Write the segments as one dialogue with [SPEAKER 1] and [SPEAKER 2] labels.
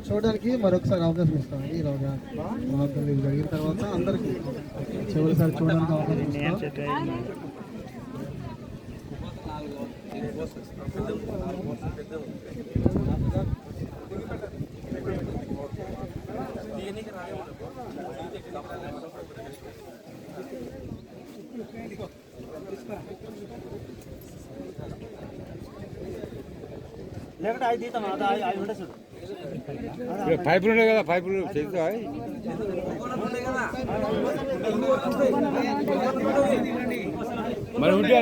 [SPEAKER 1] చూడడానికి మరొకసారి అవకాశం ఇస్తామండి. ఈ రోజు జరిగిన తర్వాత అందరికి చివరిసారి చూడడానికి అవకాశం ఇస్తాం.
[SPEAKER 2] లేకపోతే ఐదు తీస్తాం, అది ఉండే చూడు.
[SPEAKER 3] పైపులు ఉన్నాయి కదా, పైపులు తెలుసా మరి ఉంటే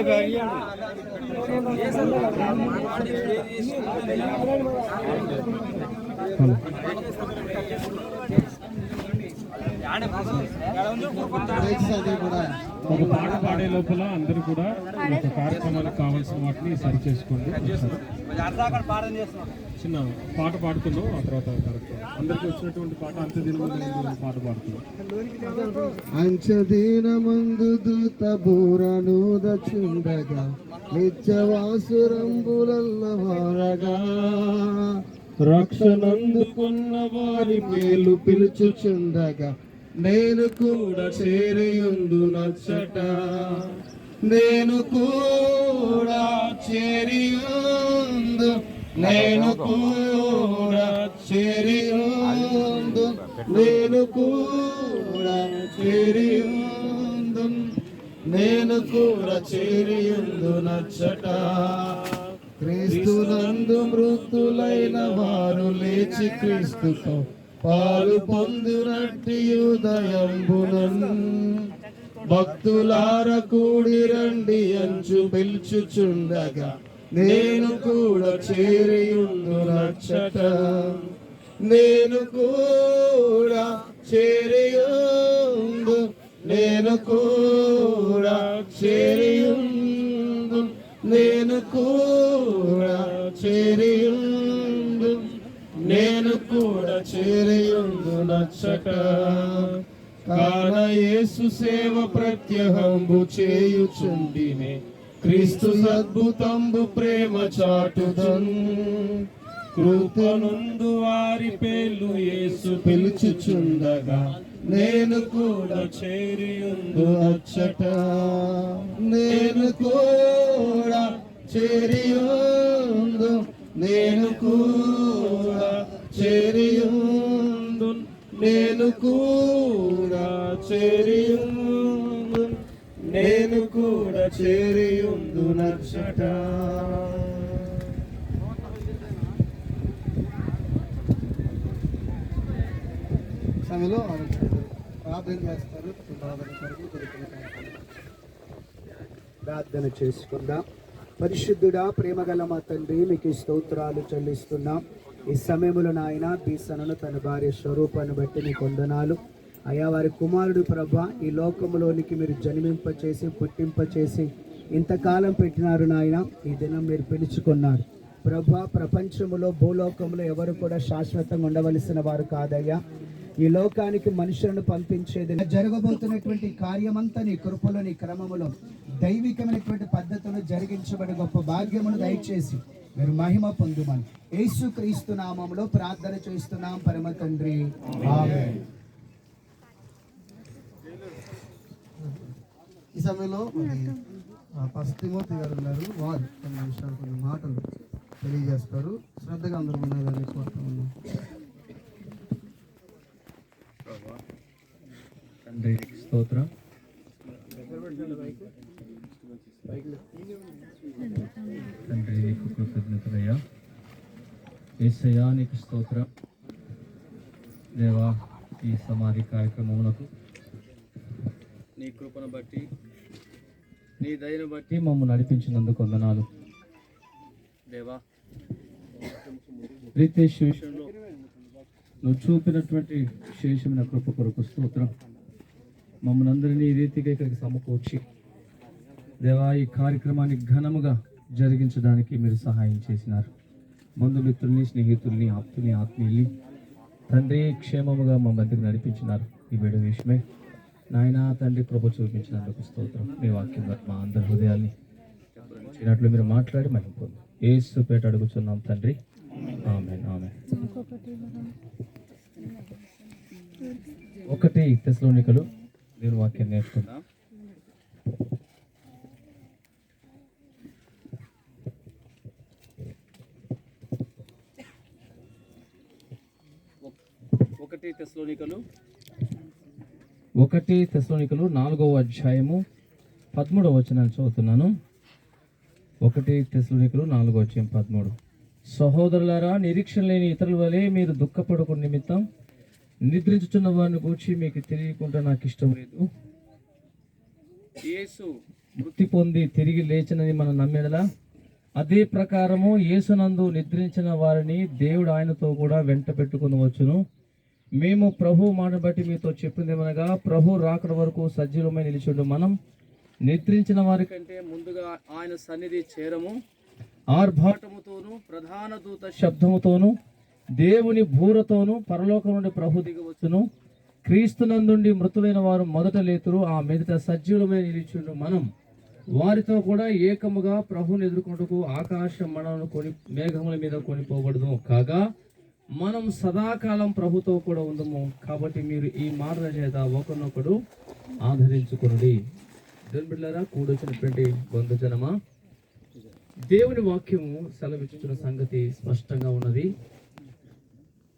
[SPEAKER 4] ఒక పాట పాడే లోపల అందరూ కూడా కార్యక్రమానికి కావాల్సిన వాటిని సరి చేసుకోండి. చిన్న పాట పాడుతున్నాం, ఆ తర్వాత అందరికి వచ్చినటువంటి పాట అంత్యదిన పాట పాడుతున్నాం.
[SPEAKER 1] అంచదీనమందు దూత బూరనూద చుండగా నిత్యవాసురంబులల్లవారగా రక్షణందుకున్న వారి పేర్లు పిలుచుచుండగా నేను కూడా చేరియుందు నచ్చట, నేను కూడా చేరియుందు, నేను కూడా చేరియుందు, నేను కూడా చేరియుందు, నేను కూడా చేరియుందు నచ్చట. క్రీస్తునందు మృతులైన వారు లేచి క్రీస్తుతో పాలు పొందునట్టి ఉదయంబునన్ భక్తులార కూడి రండి అంచు పిలుచుచుండగా నేను కూడా చేరియుందు నచ్చట, నేను కూడా చేరియుందు, నేను కూడా చేరియుందు, నేను కూడా చేరియుందు, నేను కూడా చేరియుందు నచ్చట. కాన యేసు సేవ ప్రత్యహంబు చేయుచుండినే క్రీస్తు అద్భుతంబు ప్రేమ చాటుదన్ కృపనుందు వారి పేర్లు యేసు పిలుచుచుండగా నేను కూడా చేరియుందు నచ్చట, నేను కూడా చేరియుందు, నేను కూడా చేరియుందు, నేను కూడా చేరియుందు, నేను కూడా చేరియుందు నచ్చట. సమయంలో ప్రార్థన చేస్తారు. ప్రార్థన చేసుకుందాం. పరిశుద్ధుడా, ప్రేమగల మా తండ్రి, మీకు స్తోత్రాలు చెల్లిస్తున్నాం. ఈ సమయంలో నాయన బీసనను తన భార్య స్వరూపాన్ని బట్టి మీకు వందనాలు అయ్యా. వారి కుమారుడు ప్రభా ఈ లోకంలోనికి మీరు జన్మింపచేసి పుట్టింపచేసి ఇంతకాలం పెట్టినారు నాయన. ఈ దినం మీరు పిలుచుకున్నారు ప్రభా. ప్రపంచంలో భూలోకంలో ఎవరు కూడా శాశ్వతంగా ఉండవలసిన వారు కాదయ్యా. ఈ లోకానికి మనుషులను పంపించేది జరగబోతున్నటువంటి కార్యమంతా నీ కృపలో నీ క్రమములో దైవికమైనటువంటి పద్ధతులు జరిగించబడి గొప్ప భాగ్యమును దయచేసి మీరు మహిమ పొందుమని యేసు క్రీస్తు నామములో ప్రార్థన చేస్తున్నాం పరమ తండ్రి, ఆమేన్. ఈ సమయంలో పశ్చిమూర్తి గారు ఉన్నారు. వారు కొన్ని విషయాలు కొన్ని మాటలు తెలియజేస్తారు. శ్రద్ధగా అందరూ ఉన్నారని కోరుతూ ఉన్నాం.
[SPEAKER 4] తండ్రి స్తోత్రం. తండ్రి నీకు కృతజ్ఞతలయ్యా. యేసయ్యా నీకు స్తోత్రం. దేవా, ఈ సమాధి కార్యక్రమములకు నీ కృపను బట్టి నీ దయను బట్టి మమ్మల్ని నడిపించినందుకు వందనాలు దేవా. రీతేష్ విషయంలో
[SPEAKER 5] నువ్వు చూపినటువంటి విశేషమైన కృప కొరకు స్తోత్రం. మమ్మల్ని అందరినీ ఈ రీతిగా ఇక్కడికి సమకూర్చి దేవా ఈ కార్యక్రమాన్ని ఘనముగా జరిగించడానికి మీరు సహాయం చేసినారు. బంధుమిత్రుల్ని, స్నేహితుల్ని, ఆప్తుల్ని, ఆత్మీయుల్ని తండ్రి క్షేమముగా మా మధ్యకు నడిపించినారు. ఈ వేడ విషయమే నాయన తండ్రి కృప చూపించినందుకు స్తోత్రం. మీ వాక్యం మా అందరి హృదయాల్ని చెప్పినట్లు మీరు మాట్లాడి మహింపొంది యేసు పేట అడుగుచున్నాం తండ్రి, ఆమేన్. ఆమేన్. 1 తెస్సలోనికలు దేవుని వాక్యం నేర్చుకుందాం. 1 తెస్సలోనికలు 4వ అధ్యాయము 13వ వచనాన్ని చదువుతున్నాను. 1 తెస్సలోనికలు 4వ అధ్యాయం 13. సహోదరులారా, నిరీక్షణ లేని ఇతరుల వలె మీరు దుఃఖపడకు నిమిత్తం నిద్రించుచున్న వారిని గూర్చి మీకు తెలియకుండా నాకు ఇష్టం లేదు. యేసు మృతి పొంది తిరిగి లేచినని మనం నమ్మేదలా, అదే ప్రకారము యేసునందు నిద్రించిన వారిని దేవుడు ఆయనతో కూడా వెంట పెట్టుకుని వచ్చును. మేము ప్రభు మాట బట్టి మీతో చెప్పిందేమనగా, ప్రభు రాకడ వరకు సజీవమై నిలిచిండు మనం నిద్రించిన వారి కంటే ముందుగా ఆయన సన్నిధి చేరము. ఆర్భాటముతోను ప్రధాన దూత శబ్దముతోను దేవుని బూరతోను పరలోకం నుండి ప్రభు దిగవచ్చును. క్రీస్తునందుండి మృతులైన వారు మొదట లేతురు. ఆ మీదట సజీవులమై నిలిచిండు మనం వారితో కూడా ఏకముగా ప్రభుని ఎదుర్కొంటకు ఆకాశ మండలను మేఘముల మీద కొనిపోబడదు. కాగా మనం సదాకాలం ప్రభుతో కూడా ఉందము. కాబట్టి మీరు ఈ మాటల చేత ఒకరినొకడు ఆదరించుకునుడి. దేవుని బిడ్డలారా, కూడొచ్చినటువంటి బంధుజనమా, దేవుని వాక్యము సెలవిచ్చుతున్న సంగతి స్పష్టంగా ఉన్నది.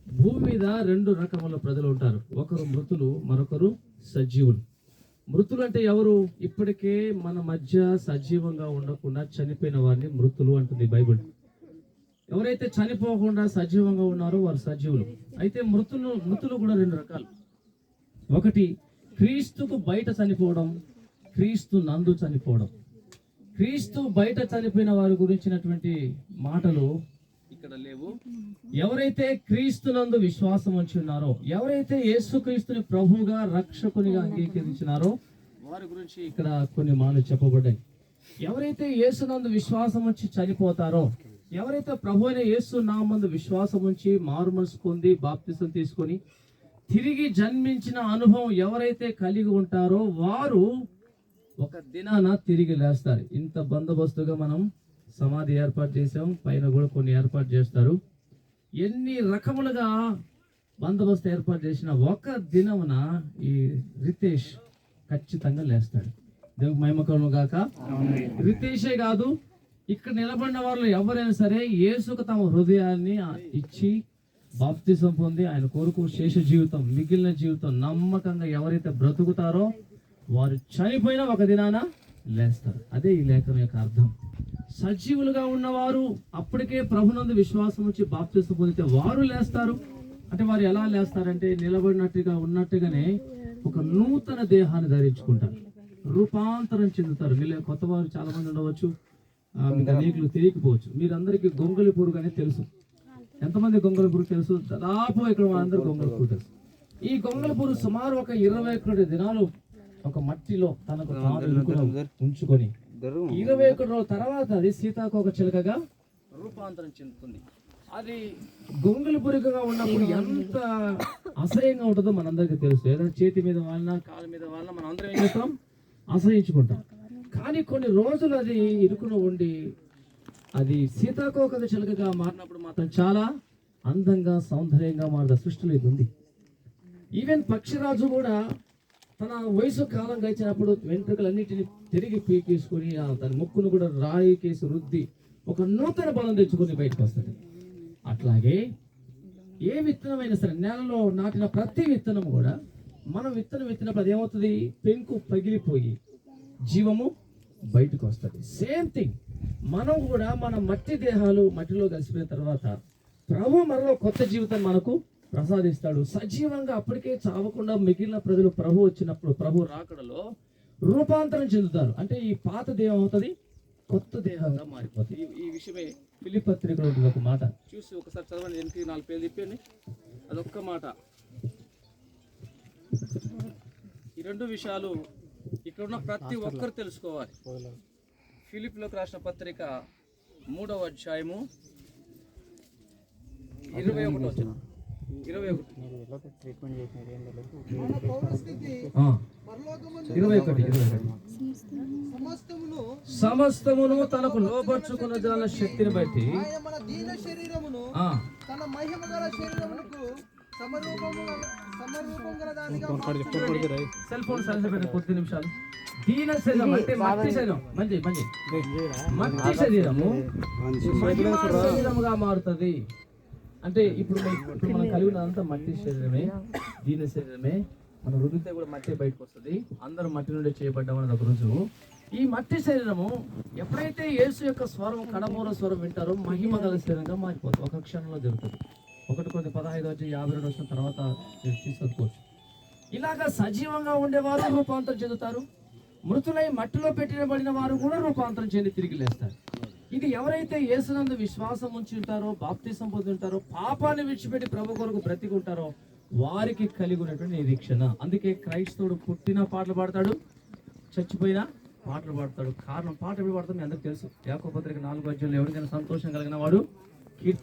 [SPEAKER 5] భూమి మీద 2 రకముల ప్రజలు ఉంటారు. ఒకరు మృతులు, మరొకరు సజీవులు. మృతులు అంటే ఎవరు? ఇప్పటికే మన మధ్య సజీవంగా ఉండకుండా చనిపోయిన వారిని మృతులు అంటుంది బైబిల్. ఎవరైతే చనిపోకుండా సజీవంగా ఉన్నారో వారు సజీవులు. అయితే మృతులు కూడా 2 రకాలు. ఒకటి క్రీస్తుకు బయట చనిపోవడం, క్రీస్తు నందు చనిపోవడం. క్రీస్తు బయట చనిపోయిన వారి గురించినటువంటి మాటలు ఇక్కడ లేవు. ఎవరైతే క్రీస్తునందు విశ్వాసం ఉంచి ఉన్నారో, ఎవరైతే యేసుక్రీస్తుని ప్రభువుగా రక్షకునిగా అంగీకరించినారో వారి గురించి ఇక్కడ కొన్ని మాటలు చెప్పబడ్డాయి. ఎవరైతే యేసునందు విశ్వాసం ఉంచి చనిపోతారో, ఎవరైతే ప్రభు అయిన యేసు నామందు విశ్వాసం ఉంచి మారుమనసు పొంది బాప్తిసం తీసుకొని తిరిగి జన్మించిన అనుభవం ఎవరైతే కలిగి ఉంటారో వారు ఒక దినాన తిరిగి లేస్తారు. ఇంత బందోబస్తుగా మనం సమాధి ఏర్పాటు చేసాం, పైన కూడా కొన్ని ఏర్పాటు చేస్తారు. ఎన్ని రకములుగా బందోబస్తు ఏర్పాటు చేసిన ఒక దినమున ఈ రితేష్ ఖచ్చితంగా లేస్తాడు. దేవునికి మహిమ కలుగును గాక. రితేషే కాదు, ఇక్కడ నిలబడిన వాళ్ళు ఎవరైనా సరే యేసుకు తమ హృదయాన్ని ఇచ్చి బాప్తిసం పొంది ఆయన కొరకు శేష జీవితం, మిగిలిన జీవితం నమ్మకంగా ఎవరైతే బ్రతుకుతారో వారు చనిపోయినా ఒక దినాన లేస్తారు. అదే ఈ లేఖనం యొక్క అర్థం. సజీవులుగా ఉన్నవారు అప్పటికే ప్రభునందు విశ్వాసం వచ్చి బాప్తిసం పొందితే వారు లేస్తారు. అంటే వారు ఎలా లేస్తారంటే నిలబడినట్టుగా ఉన్నట్టుగానే ఒక నూతన దేహాన్ని ధరించుకుంటారు, రూపాంతరం చెందుతారు. వీళ్ళ కొత్త వారు చాలా మంది ఉండవచ్చు, మీకు అనేకులు తెలియకపోవచ్చు. మీరందరికీ గొంగళి పురుగు అనేది తెలుసు. ఎంతమంది గొంగళి పురుగు తెలుసు? దాదాపు ఇక్కడ అందరూ గొంగళి పురుగు తెలుసు. ఈ గొంగళి పురుగు సుమారు ఒక 21 దినాలు ఒక మట్టిలో తనకు ఉంచుకొని 21 రోజుల తర్వాత అది సీతాకోక చిలుకగా రూపాంతరం చెందుతుంది. అది గొంగళి పురుగుగా ఉన్నప్పుడు ఎంత అసహ్యంగా ఉంటుందో మనందరికీ తెలుసు. ఏదైనా చేతి మీద వాళ్ళ కాళ్ళ మీద వాళ్ళ మనం అందరం ఏం చేస్తాం? అసహించుకుంటాం. కానీ కొన్ని రోజులు అది ఇరుకును ఉండి అది సీతాకోక చిలుకగా మారినప్పుడు మాత్రం చాలా అందంగా సౌందర్యంగా మారిన సృష్టిలో ఇది ఉంది. ఈవెన్ పక్షిరాజు కూడా తన వయసు కాలం గడిచినప్పుడు వెంట్రుకలన్నిటిని తిరిగి పీకేసుకొని తన ముక్కును కూడా రాయి కేసి రుద్ది ఒక నూతన బలం తెచ్చుకొని బయటకు వస్తుంది. అట్లాగే ఏ విత్తనమైనా సరే నేలలో నాటిన ప్రతి విత్తనం కూడా మనం విత్తనం విత్తినప్పుడు అదేమవుతుంది? పెంకు పగిలిపోయి జీవము బయటకు వస్తుంది. సేమ్ థింగ్ మనం కూడా మన మట్టి దేహాలు మట్టిలో కలిసిపోయిన తర్వాత ప్రభు మనలో కొత్త జీవితం మనకు ప్రసాదిస్తాడు. సజీవంగా అప్పటికే చావకుండా మిగిలిన ప్రజలు ప్రభు వచ్చినప్పుడు ప్రభు రాకడలో రూపాంతరం చెందుతారు. అంటే ఈ పాత దేహం అవుతుంది కొత్త దేహంగా మారిపోతుంది. ఈ విషయమే ఫిలిప్పీ పత్రికలో ఒక మాట చూసి ఒకసారి చదవండి. 4 పేర్లు చెప్పండి. అదొక్క మాట. ఈ రెండు విషయాలు ఇక్కడ ఉన్న ప్రతి ఒక్కరు తెలుసుకోవాలి. ఫిలిప్పిలోకి రాసిన పత్రిక 3వ అధ్యాయము 21 వచనం. 21. 21. సమస్తమును తనకు లోబర్చుకున్న దాని శక్తిని బట్టి
[SPEAKER 2] మన దీన శరీరమును తన మహిమ గల శరీరమునకు సమరూపం గల దానిగా
[SPEAKER 5] సెల్ ఫోన్ సరిపెట్టే కొద్ది నిమిషాలు. దీన శరీరం అంటే మట్టి శరీరం, మట్టి శరీరము మహిమా శరీరముగా మారుతుంది. అంటే ఇప్పుడు మనం కలిగి ఉన్నదంతా మట్టి శరీరమే, దీన శరీరమే. మన రుదితే కూడా మట్టి బయటకు వస్తుంది. అందరూ మట్టి నుండి చేయబడ్డామని ఒక రుజువు. ఈ మట్టి శరీరము ఎప్పుడైతే యేసు యొక్క స్వరం, కడమూర స్వరం వింటారో మహిమ గల శరీరంగా మారిపోతుంది. ఒక క్షణంలో జరుగుతుంది. 1:15 వచ్చిన తర్వాత తీసుకోవచ్చు. ఇలాగా సజీవంగా ఉండేవారు రూపాంతరం చెందుతారు. మృతులై మట్టిలో పెట్టినబడిన వారు కూడా రూపాంతరం చెంది తిరిగి లేస్తారు. ఇది ఎవరైతే యేసునందు విశ్వాసం ఉంచి ఉంటారో, బాప్తిసం పొంది ఉంటారో, పాపాన్ని విడిచిపెట్టి ప్రభు కొరకు బ్రతికి ఉంటారో వారికి కలిగి ఉన్నటువంటి నిరీక్షణ. అందుకే క్రైస్తవుడు పుట్టిన పాటలు పాడతాడు, చచ్చిపోయినా పాటలు పాడతాడు. కారణం పాట ఎప్పుడు పాడతాడు మీ అందరికి తెలుసు. యాకోబు పత్రిక 4వ అధ్యాయంలో ఎవరికైనా సంతోషం కలిగిన వాడు కీర్తన